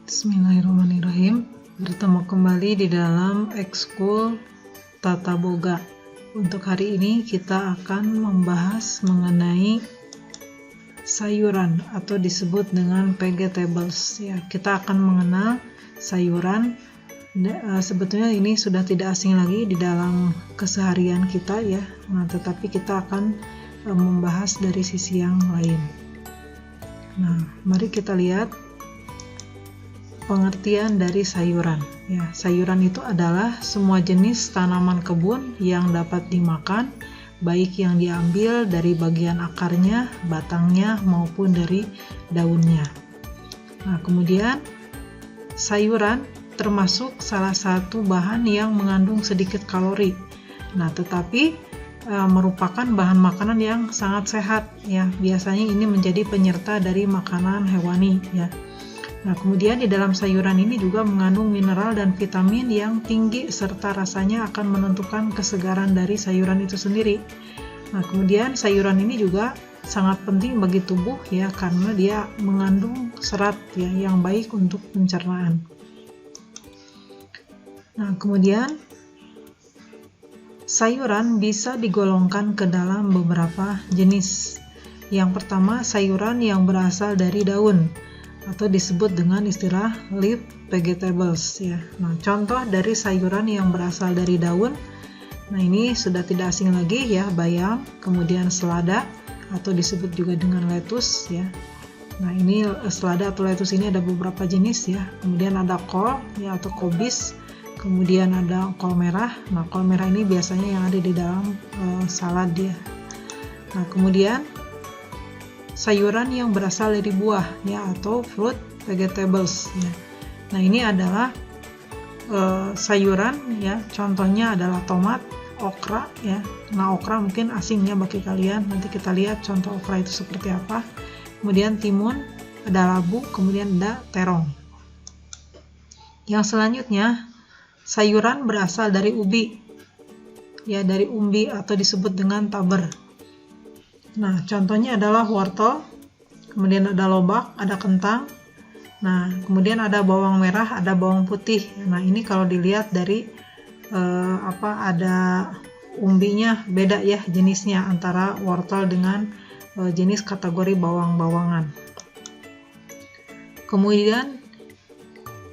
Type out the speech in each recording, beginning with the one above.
Bismillahirrahmanirrahim. Bertemu kembali di dalam ekskul Tata Boga. Untuk hari ini kita akan membahas mengenai sayuran atau disebut dengan vegetables. Ya, kita akan mengenal sayuran. Sebetulnya ini sudah tidak asing lagi di dalam keseharian kita ya. Nah, tetapi kita akan membahas dari sisi yang lain. Nah, mari kita lihat pengertian dari sayuran. Ya, sayuran itu adalah semua jenis tanaman kebun yang dapat dimakan, baik yang diambil dari bagian akarnya, batangnya, maupun dari daunnya. Nah, kemudian sayuran termasuk salah satu bahan yang mengandung sedikit kalori. Nah, tetapi merupakan bahan makanan yang sangat sehat. Ya, biasanya ini menjadi penyerta dari makanan hewani. Ya. Nah, kemudian di dalam sayuran ini juga mengandung mineral dan vitamin yang tinggi serta rasanya akan menentukan kesegaran dari sayuran itu sendiri. Nah, kemudian sayuran ini juga sangat penting bagi tubuh ya karena dia mengandung serat ya yang baik untuk pencernaan. Nah, kemudian sayuran bisa digolongkan ke dalam beberapa jenis. Yang pertama, sayuran yang berasal dari daun atau disebut dengan istilah leaf vegetables ya. Nah, contoh dari sayuran yang berasal dari daun. Nah, ini sudah tidak asing lagi ya, bayam, kemudian selada atau disebut juga dengan lettuce ya. Nah, ini selada atau lettuce ini ada beberapa jenis ya. Kemudian ada kol ya atau kobis. Kemudian ada kol merah. Nah, kol merah ini biasanya yang ada di dalam salad ya. Nah, kemudian sayuran yang berasal dari buah ya atau fruit vegetables ya. Nah, ini adalah sayuran ya. Contohnya adalah tomat, okra ya. Nah, okra mungkin asing ya bagi kalian. Nanti kita lihat contoh okra itu seperti apa. Kemudian timun, ada labu, kemudian ada terong. Yang selanjutnya sayuran berasal dari ubi ya, dari umbi atau disebut dengan taber. Nah, contohnya adalah wortel, kemudian ada lobak, ada kentang. Nah, kemudian ada bawang merah, ada bawang putih. Nah, ini kalau dilihat dari ada umbinya beda ya jenisnya antara wortel dengan jenis kategori bawang-bawangan. Kemudian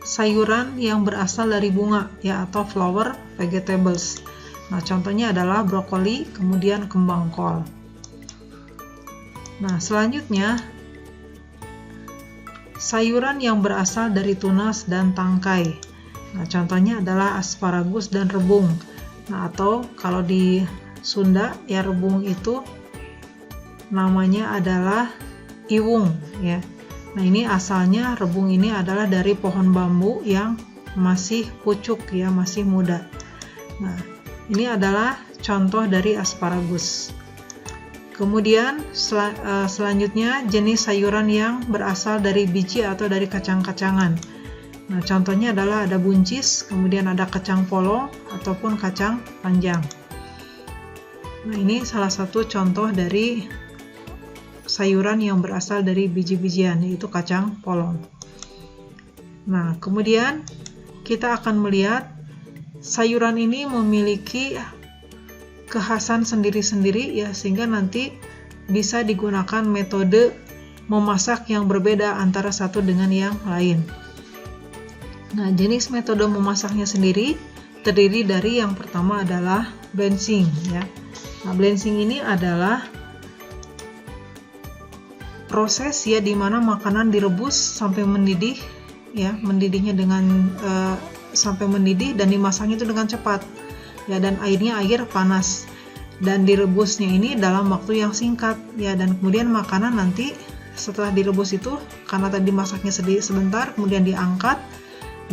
sayuran yang berasal dari bunga ya atau flower vegetables. Nah, contohnya adalah brokoli, kemudian kembang kol. Nah, selanjutnya sayuran yang berasal dari tunas dan tangkai. Nah, contohnya adalah asparagus dan rebung. Nah, atau kalau di Sunda ya rebung itu namanya adalah iwung ya. Nah, ini asalnya rebung ini adalah dari pohon bambu yang masih pucuk ya, masih muda. Nah, ini adalah contoh dari asparagus. Kemudian selanjutnya jenis sayuran yang berasal dari biji atau dari kacang-kacangan. Nah, contohnya adalah ada buncis, kemudian ada kacang polong ataupun kacang panjang. Nah, ini salah satu contoh dari sayuran yang berasal dari biji-bijian, yaitu kacang polong. Nah, kemudian kita akan melihat sayuran ini memiliki kekhasan sendiri-sendiri ya, sehingga nanti bisa digunakan metode memasak yang berbeda antara satu dengan yang lain. Nah, jenis metode memasaknya sendiri terdiri dari yang pertama adalah blanching ya. Nah, blanching ini adalah proses ya di mana makanan direbus sampai mendidih ya, mendidihnya dengan sampai mendidih dan dimasaknya itu dengan cepat ya, dan airnya air panas dan direbusnya ini dalam waktu yang singkat ya, dan kemudian makanan nanti setelah direbus itu karena tadi masaknya sebentar kemudian diangkat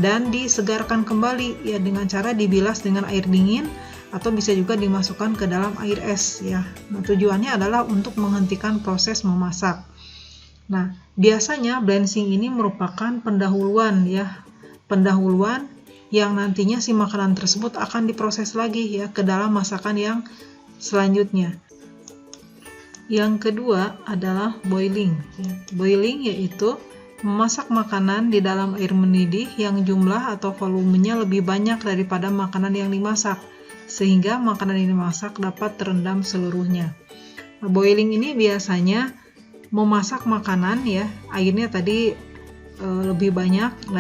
dan disegarkan kembali ya dengan cara dibilas dengan air dingin atau bisa juga dimasukkan ke dalam air es ya. Nah, tujuannya adalah untuk menghentikan proses memasak. Nah, biasanya blanching ini merupakan pendahuluan ya, pendahuluan yang nantinya si makanan tersebut akan diproses lagi ya ke dalam masakan yang selanjutnya. Yang kedua adalah boiling. Boiling yaitu memasak makanan di dalam air mendidih yang jumlah atau volumenya lebih banyak daripada makanan yang dimasak, sehingga makanan yang dimasak dapat terendam seluruhnya. Nah, boiling ini biasanya memasak makanan ya, airnya tadi lebih banyak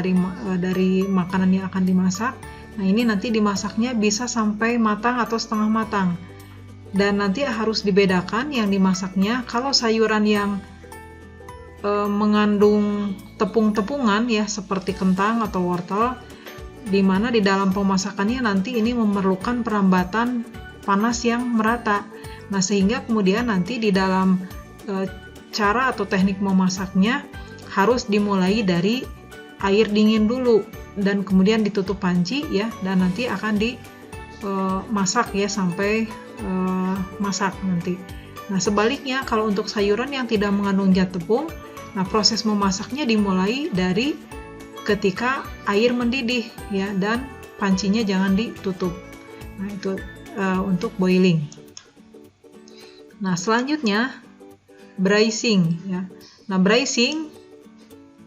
dari makanan yang akan dimasak. Nah, ini nanti dimasaknya bisa sampai matang atau setengah matang. Dan nanti harus dibedakan yang dimasaknya, kalau sayuran yang mengandung tepung-tepungan ya seperti kentang atau wortel, di mana di dalam pemasakannya nanti ini memerlukan perambatan panas yang merata. Nah, sehingga kemudian nanti di dalam cara atau teknik memasaknya harus dimulai dari air dingin dulu dan kemudian ditutup panci ya, dan nanti akan dimasak ya sampai masak nanti. Nah, sebaliknya kalau untuk sayuran yang tidak mengandung zat tepung, nah proses memasaknya dimulai dari ketika air mendidih ya, dan pancinya jangan ditutup. Nah, itu untuk boiling. Nah, selanjutnya braising ya. Nah, braising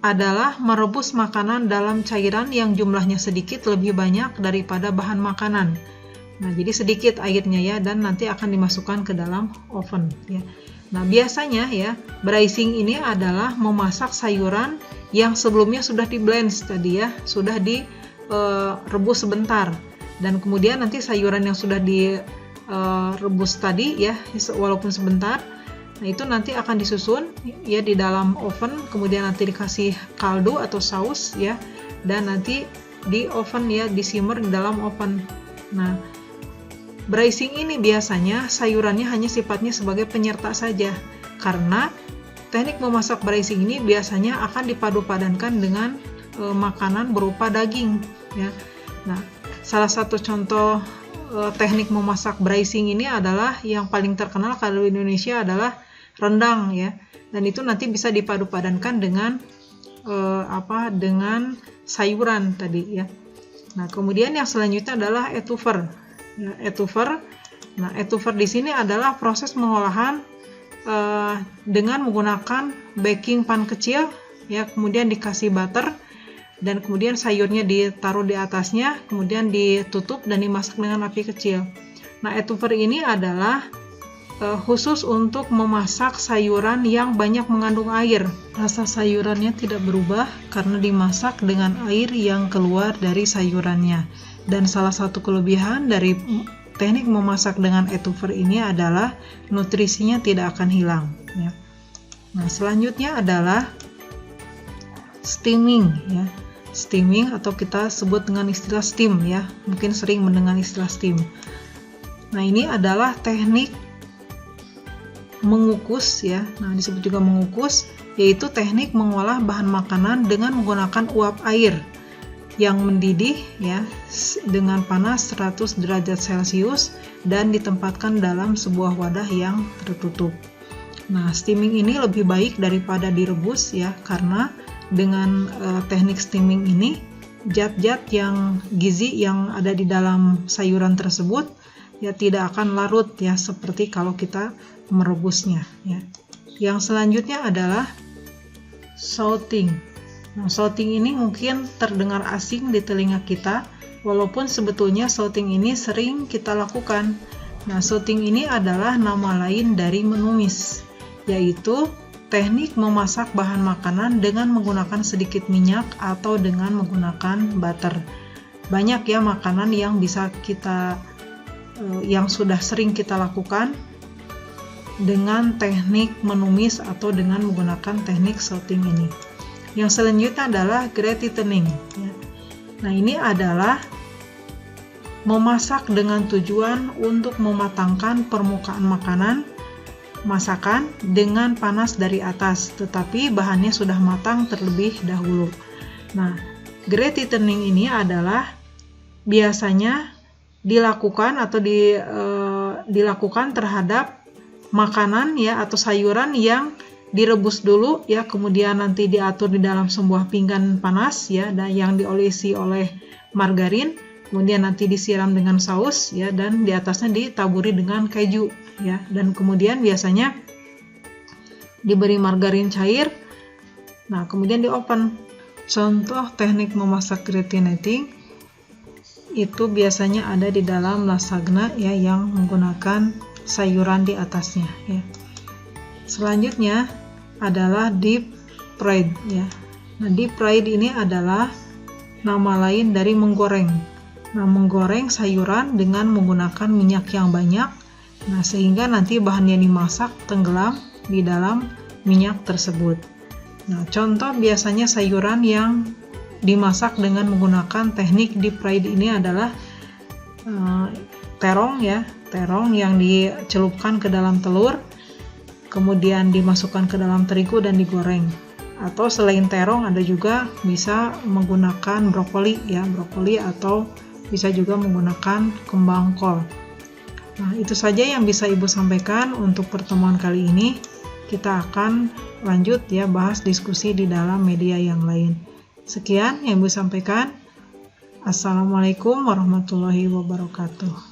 adalah merebus makanan dalam cairan yang jumlahnya sedikit lebih banyak daripada bahan makanan. Nah, jadi sedikit airnya ya, dan nanti akan dimasukkan ke dalam oven ya. Nah, biasanya ya, braising ini adalah memasak sayuran yang sebelumnya sudah di-blend tadi ya, sudah direbus sebentar. Dan kemudian nanti sayuran yang sudah direbus tadi ya, walaupun sebentar, nah itu nanti akan disusun ya di dalam oven, kemudian nanti dikasih kaldu atau saus ya, dan nanti di oven ya, di-simmer di dalam oven. Nah, braising ini biasanya sayurannya hanya sifatnya sebagai penyerta saja, karena teknik memasak braising ini biasanya akan dipadu-padankan dengan makanan berupa daging ya. Nah, salah satu contoh teknik memasak braising ini adalah yang paling terkenal kalau di Indonesia adalah rendang ya, dan itu nanti bisa dipadu-padankan dengan dengan sayuran tadi ya. Nah, kemudian yang selanjutnya adalah étouffer ya, étouffer. Nah, étouffer di sini adalah proses pengolahan dengan menggunakan baking pan kecil ya, kemudian dikasih butter dan kemudian sayurnya ditaruh di atasnya, kemudian ditutup dan dimasak dengan api kecil. Nah, étouffer ini adalah khusus untuk memasak sayuran yang banyak mengandung air. Rasa sayurannya tidak berubah karena dimasak dengan air yang keluar dari sayurannya. Dan salah satu kelebihan dari teknik memasak dengan étouffer ini adalah nutrisinya tidak akan hilang ya. Nah, selanjutnya adalah steaming ya. Steaming atau kita sebut dengan istilah steam ya. Mungkin sering mendengar istilah steam. Nah, ini adalah teknik mengukus ya. Nah, disebut juga mengukus, yaitu teknik mengolah bahan makanan dengan menggunakan uap air yang mendidih ya dengan panas 100 derajat Celcius dan ditempatkan dalam sebuah wadah yang tertutup. Nah, steaming ini lebih baik daripada direbus ya, karena dengan teknik steaming ini zat-zat yang gizi yang ada di dalam sayuran tersebut ya tidak akan larut ya seperti kalau kita merebusnya ya. Yang selanjutnya adalah sauteing. Nah, sauteing ini mungkin terdengar asing di telinga kita, walaupun sebetulnya sauteing ini sering kita lakukan. Nah, sauteing ini adalah nama lain dari menumis, yaitu teknik memasak bahan makanan dengan menggunakan sedikit minyak atau dengan menggunakan butter. Banyak ya makanan yang bisa kita yang sudah sering kita lakukan dengan teknik menumis atau dengan menggunakan teknik sauteing ini. Yang selanjutnya adalah gratitening ya. Nah, ini adalah memasak dengan tujuan untuk mematangkan permukaan masakan dengan panas dari atas, tetapi bahannya sudah matang terlebih dahulu. Nah, gratitening ini adalah biasanya dilakukan atau dilakukan terhadap makanan ya atau sayuran yang direbus dulu ya, kemudian nanti diatur di dalam sebuah pinggan panas ya, dan yang diolesi oleh margarin, kemudian nanti disiram dengan saus ya, dan di atasnya ditaburi dengan keju ya, dan kemudian biasanya diberi margarin cair Nah, kemudian di open. Contoh teknik memasak gratinating itu biasanya ada di dalam lasagna ya, yang menggunakan sayuran di atasnya ya. Selanjutnya adalah deep fried ya. Nah, deep fried ini adalah nama lain dari menggoreng. Nah, menggoreng sayuran dengan menggunakan minyak yang banyak, nah sehingga nanti bahan yang dimasak tenggelam di dalam minyak tersebut. Nah, contoh biasanya sayuran yang dimasak dengan menggunakan teknik deep fried ini adalah terong ya, terong yang dicelupkan ke dalam telur, kemudian dimasukkan ke dalam terigu dan digoreng. Atau selain terong ada juga bisa menggunakan brokoli ya, brokoli, atau bisa juga menggunakan kembang kol. Nah, itu saja yang bisa Ibu sampaikan untuk pertemuan kali ini. Kita akan lanjut ya, bahas diskusi di dalam media yang lain. Sekian yang Ibu sampaikan. Assalamualaikum warahmatullahi wabarakatuh.